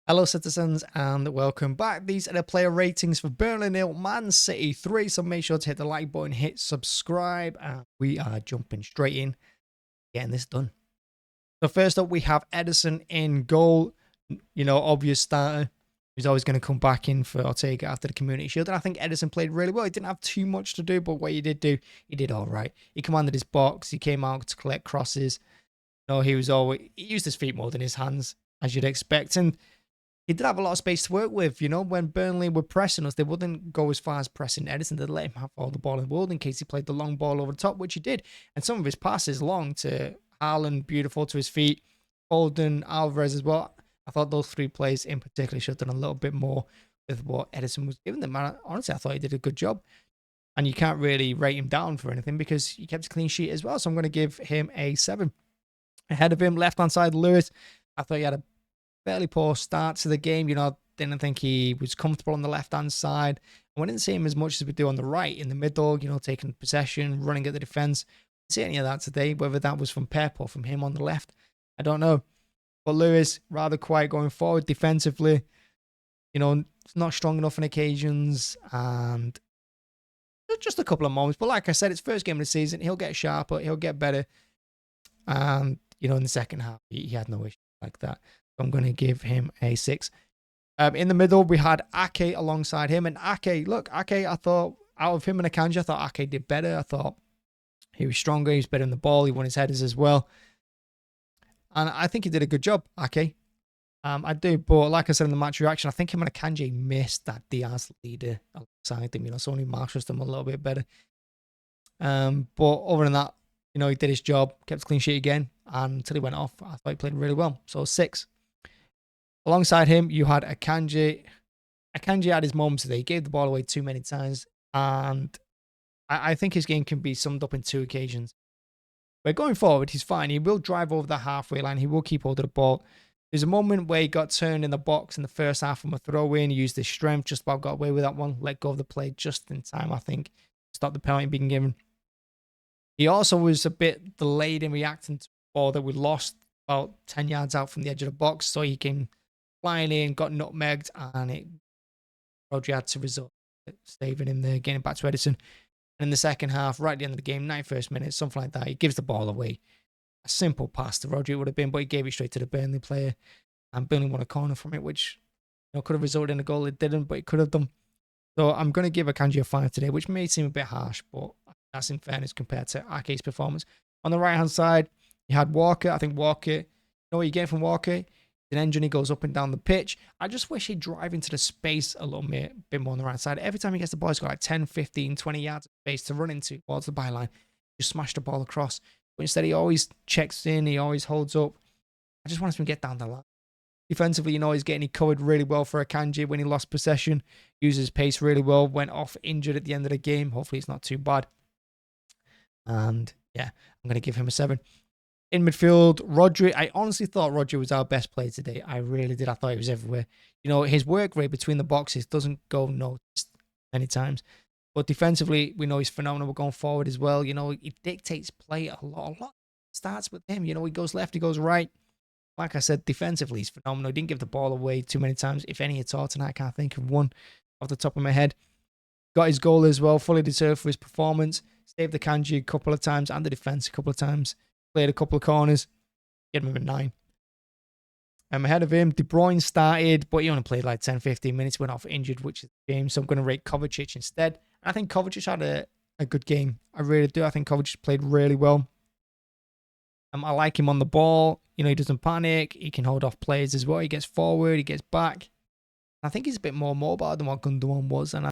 Hello citizens and welcome back. These are the player ratings for Burnley 0, Man City 3. So make sure to hit the like button, hit subscribe, and we are jumping straight in, getting this done. So first up we have Ederson in goal. Obvious starter. He's always going to come back in for Ortega after the Community Shield. And I think Ederson played really well. He didn't have too much to do, but what he did do, he did all right. He commanded his box. He came out to collect crosses. He used his feet more than his hands, as you'd expect. And he did have a lot of space to work with. When Burnley were pressing us, they wouldn't go as far as pressing Ederson. They'd let him have all the ball in the world in case he played the long ball over the top, which he did. And some of his passes long to Haaland, beautiful to his feet. Foden, Alvarez as well. I thought those three players in particular should have done a little bit more with what Ederson was giving them. Honestly, I thought he did a good job. And you can't really rate him down for anything because he kept a clean sheet as well. So I'm going to give him a 7. Ahead of him, left-hand side, Lewis. I thought he had a fairly poor start to the game. Didn't think he was comfortable on the left-hand side. And we didn't see him as much as we do on the right, in the middle, taking possession, running at the defence. Didn't see any of that today, whether that was from Pep or from him on the left. I don't know. But Lewis, rather quiet going forward defensively. Not strong enough on occasions. And just a couple of moments. But like I said, it's first game of the season. He'll get sharper. He'll get better. And, in the second half, he had no issue like that. So I'm going to give him a 6. In the middle, we had Ake alongside him. And Ake, I thought, out of him and Akanji, I thought Ake did better. I thought he was stronger. He was better in the ball. He won his headers as well. And I think he did a good job, Ake. I do. But like I said in the match reaction, I think him and Akanji missed that Diaz leader alongside him. So only marshals them a little bit better. But other than that, he did his job, kept a clean sheet again, and until he went off, I thought he played really well. So 6. Alongside him, you had Akanji. Akanji had his moments today. He gave the ball away too many times, and I think his game can be summed up in 2 occasions. But going forward, he's fine. He will drive over the halfway line. He will keep hold of the ball. There's a moment where he got turned in the box in the first half from a throw-in. He used his strength, just about got away with that one. Let go of the play just in time, I think. Stop the penalty being given. He also was a bit delayed in reacting to the ball that we lost about 10 yards out from the edge of the box. So he came flying in, got nutmegged, and Rodri had to result saving him there, getting back to Ederson. And in the second half, right at the end of the game, 91st minute, something like that, he gives the ball away. A simple pass to Rodri it would have been, but he gave it straight to the Burnley player. And Burnley won a corner from it, which could have resulted in a goal. It didn't, but it could have done. So I'm going to give Akanji a 5 today, which may seem a bit harsh, but that's in fairness compared to Ake's performance. On the right-hand side, you had Walker. I think Walker, what you get from Walker? An engine, he goes up and down the pitch. I just wish he'd drive into the space a little bit more on the right side. Every time he gets the ball, he's got like 10, 15, 20 yards of space to run into towards the byline. Just smash the ball across. But instead, he always checks in. He always holds up. I just want him to get down the line. Defensively, he's getting it covered really well for Akanji when he lost possession. Uses pace really well. Went off injured at the end of the game. Hopefully, it's not too bad. And yeah, I'm going to give him a 7. In midfield, Rodri. I honestly thought Rodri was our best player today. I really did. I thought he was everywhere. His work rate between the boxes doesn't go noticed many times. But defensively, we know he's phenomenal going forward as well. He dictates play a lot. It starts with him. He goes left, he goes right. Like I said, defensively, he's phenomenal. He didn't give the ball away too many times, if any at all tonight. I can't think of one off the top of my head. Got his goal as well, fully deserved for his performance. Saved the Kanji a couple of times and the defence a couple of times. Played a couple of corners. Gave him a 9. Ahead of him, De Bruyne started, but he only played like 10, 15 minutes. Went off injured, which is the game. So I'm going to rate Kovacic instead. I think Kovacic had a good game. I really do. I think Kovacic played really well. I like him on the ball. He doesn't panic. He can hold off players as well. He gets forward. He gets back. I think he's a bit more mobile than what Gundogan was. And